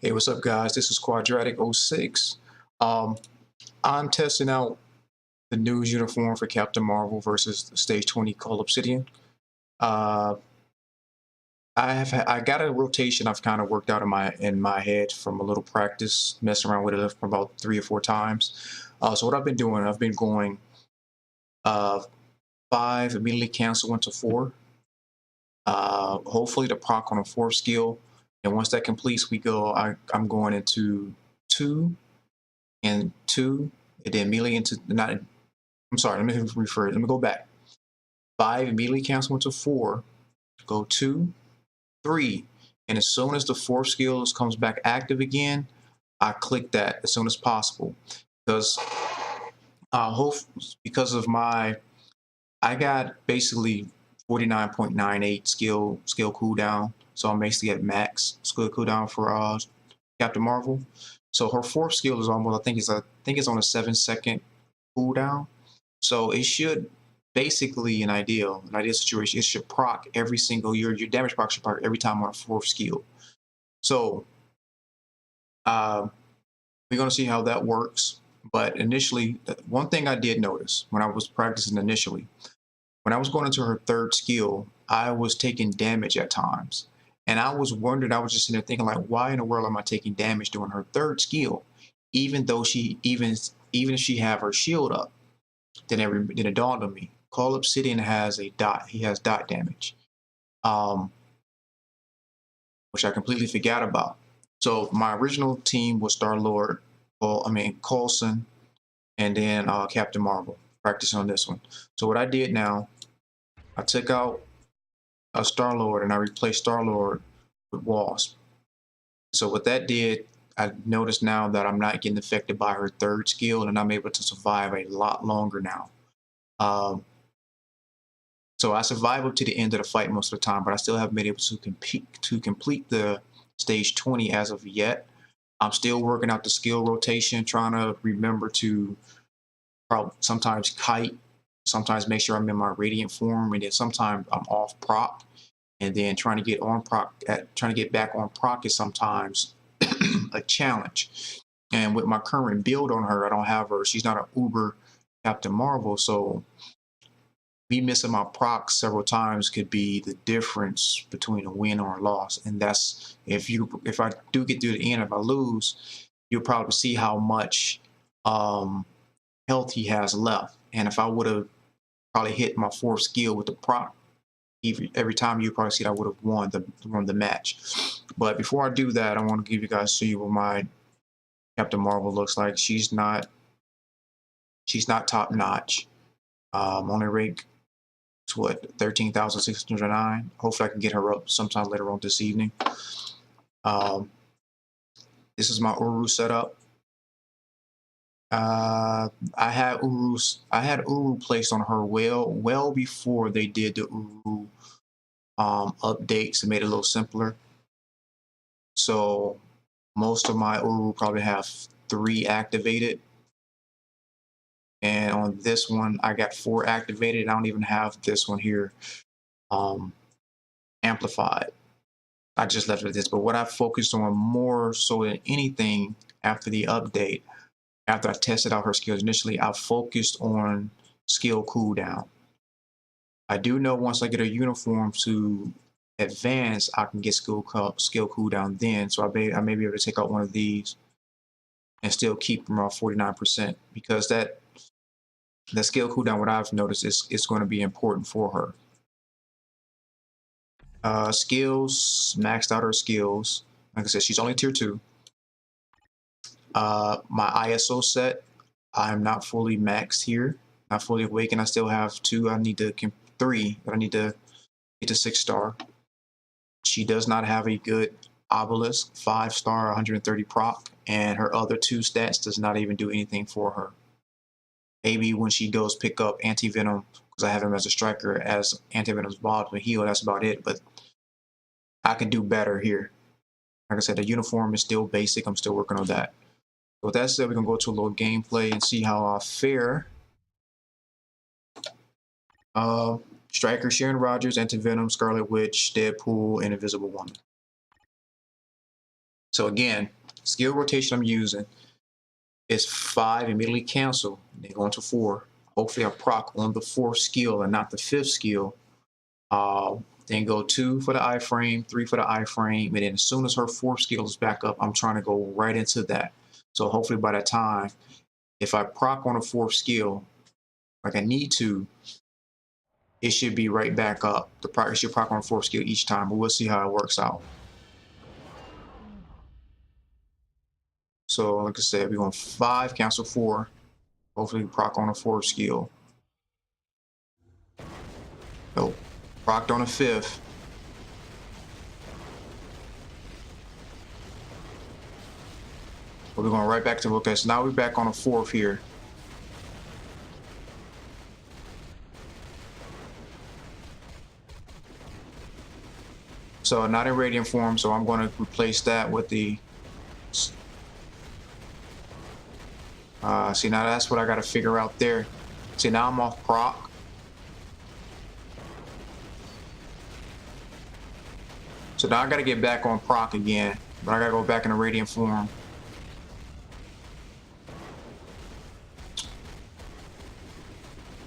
Hey, what's up, guys? This is Quadratic06. Um, I'm testing out the news uniform for Captain Marvel versus the Stage 20 Cull Obsidian. Uh, I got a rotation I've kind of worked out in my head from a little practice, messing around with it for about 3 or 4 times. So what I've been doing, I've been going uh, 5, immediately cancel into 4. Hopefully the proc on a 4th skill, and once that completes, I'm going into 2 and 2, and then immediately into not. I'm sorry. Let me rephrase. Let me go back. 5 immediately cancel into 4. Go 2, 3, and as soon as the 4th skill comes back active again, I click that as soon as possible because hope because of my I got basically 49.98 skill cooldown, so I'm basically at max skill cooldown for Captain Marvel. So her 4th skill is almost I think it's on a 7-second cooldown. So it should basically an ideal situation. It should proc every single year. Your damage proc should proc every time on a 4th skill. So we're gonna see how that works. But initially, one thing I did notice when I was practicing initially, when I was going into her 3rd skill, I was taking damage at times. And I was wondering, I was just sitting there thinking, like, why in the world am I taking damage during her 3rd skill? Even though even if she have her shield up, then it dawned on me. Cull Obsidian has a dot. He has dot damage, um, which I completely forgot about. So my original team was Star Lord, Coulson, and then Captain Marvel. Practice on this one. So what I did now, I took out a Star Lord and I replaced Star Lord with Wasp. So what that did, I noticed now that I'm not getting affected by her 3rd skill, and I'm able to survive a lot longer now. So I survived up to the end of the fight most of the time, but I still haven't been able to complete the stage 20 as of yet. I'm still working out the skill rotation, trying to remember to sometimes kite, sometimes make sure I'm in my radiant form, and then sometimes I'm off proc, and then trying to get back on proc is sometimes a challenge. And with my current build on her, I don't have her. She's not an uber Captain Marvel, so me missing my proc several times could be the difference between a win or a loss. And that's if I do get to the end, if I lose, you'll probably see how much health he has left. And if I would have probably hit my 4th skill with the proc, every time you probably see that I would have won the match. But before I do that, I want to give you guys see what my Captain Marvel looks like. She's not top notch. Only rank what 13,609. Hopefully I can get her up sometime later on this evening. This is my Uru setup. I had Uru placed on her well before they did the Uru updates and made it a little simpler. So most of my Uru probably have 3 activated. And on this one, I got 4 activated. I don't even have this one here amplified. I just left it at this. But what I focused on more so than anything after the update, after I tested out her skills initially, I focused on skill cooldown. I do know once I get a uniform to advance, I can get skill cooldown then. So I may be able to take out one of these and still keep them around 49%, because that skill cooldown, what I've noticed is going to be important for her. Skills, maxed out her skills. Like I said, she's only tier 2. My ISO set, I'm not fully maxed here, not fully awakened. I still have 3 that I need to get to 6-star. She does not have a good obelisk, 5-star, 130 proc, and her other 2 stats does not even do anything for her. Maybe when she goes pick up anti-venom, because I have him as a striker, as anti-venom's bottom and heal, that's about it. But I can do better here. Like I said, the uniform is still basic. I'm still working on that. So with that said, we're gonna go to a little gameplay and see how I fare. Striker, Sharon Rogers, Anti-Venom, Scarlet Witch, Deadpool, and Invisible Woman. So again, skill rotation I'm using is 5 immediately cancel, then go into 4. Hopefully I proc on the 4th skill and not the 5th skill. Then go 2 for the iframe, 3 for the iframe, and then as soon as her 4th skill is back up, I'm trying to go right into that. So hopefully by that time, if I proc on a 4th skill, like I need to, it should be right back up. It should proc on a 4th skill each time, but we'll see how it works out. So like I said, we're going 5, cancel 4. Hopefully proc on a 4th skill. Nope. Procced on a 5th. But we're going right back to, okay, so now we're back on a 4th here. So not in radiant form, so I'm going to replace that with the see, now that's what I got to figure out there. See, now I'm off proc. So now I got to get back on proc again, but I got to go back in the radiant form.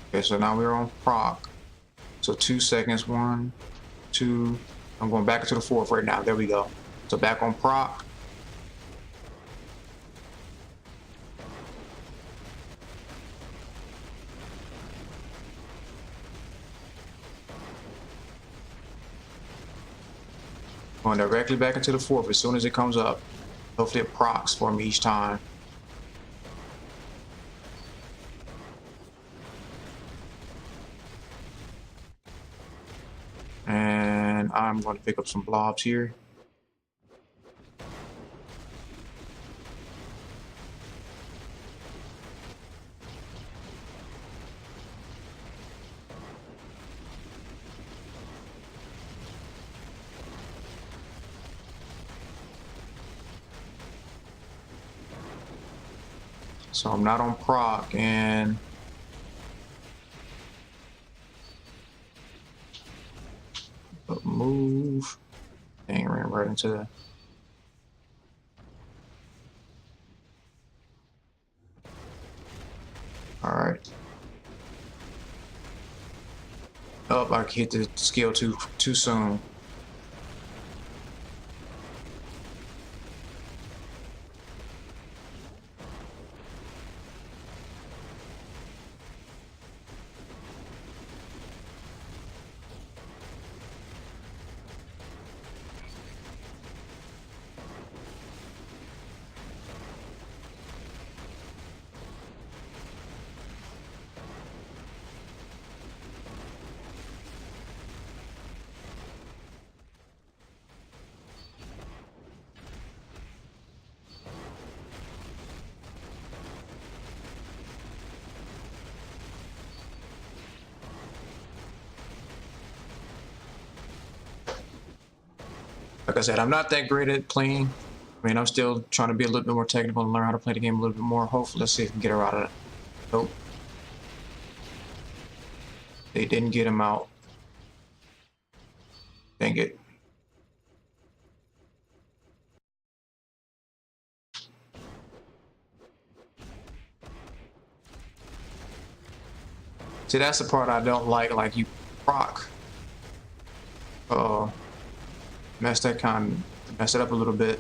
Okay, so now we're on proc. So 2 seconds, 1, 2. I'm going back into the 4th right now. There we go. So back on proc. Going directly back into the 4th as soon as it comes up. Hopefully it procs for me each time. And I'm going to pick up some blobs here. So I'm not on proc, and move. Dang, ran right into that. All right. Oh, I hit the skill too soon. Like I said, I'm not that great at playing. I mean, I'm still trying to be a little bit more technical and learn how to play the game a little bit more. Hopefully, let's see if we can get her out of it. Nope. They didn't get him out. Dang it. See, that's the part I don't like you proc. Mess it up a little bit.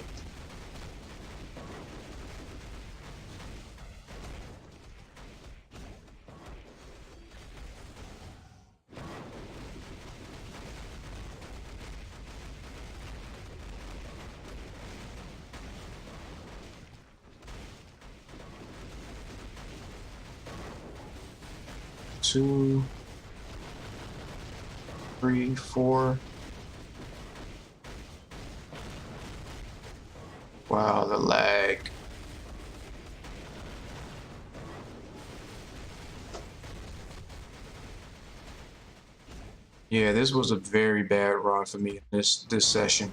Two, 3, 4. Wow, the lag. Yeah, this was a very bad run for me this session.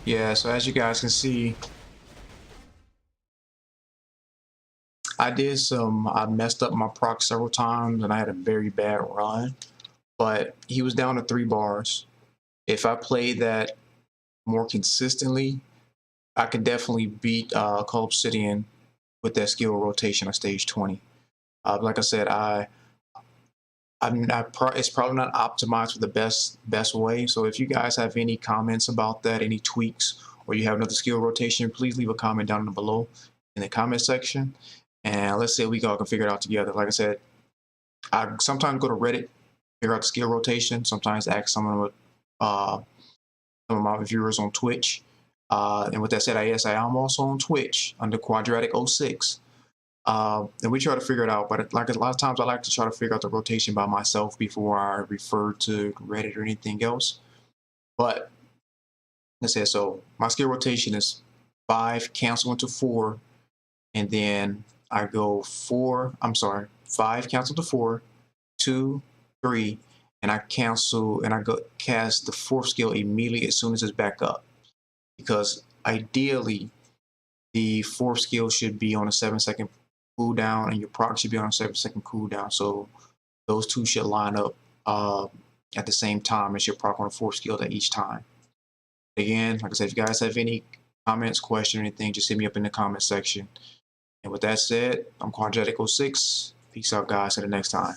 Yeah, so as you guys can see, I messed up my proc several times and I had a very bad run, but he was down to 3 bars. If I played that more consistently, I could definitely beat Cull Obsidian with that skill rotation on stage 20. Like I said, it's probably not optimized for the best way. So if you guys have any comments about that, any tweaks, or you have another skill rotation, please leave a comment down below in the comment section, and let's see if we all can figure it out together. Like I said, I sometimes go to Reddit, figure out the skill rotation. Sometimes ask some of my viewers on Twitch. And with that said, I am also on Twitch under Quadratic06. And we try to figure it out, but like a lot of times I like to try to figure out the rotation by myself before I refer to Reddit or anything else. But let's say, so my skill rotation is 5, cancel into 4, and then I go 5, cancel to 4, 2, 3, and I cancel and I go cast the 4th skill immediately as soon as it's back up. Because ideally, the 4th skill should be on a 7-second cooldown, and your proc should be on a 7-second cooldown. So those two should line up at the same time as your proc on a 4th skill at each time. Again, like I said, if you guys have any comments, question, or anything, just hit me up in the comment section. And with that said, I'm Quadratic06. Peace out, guys. Till the next time.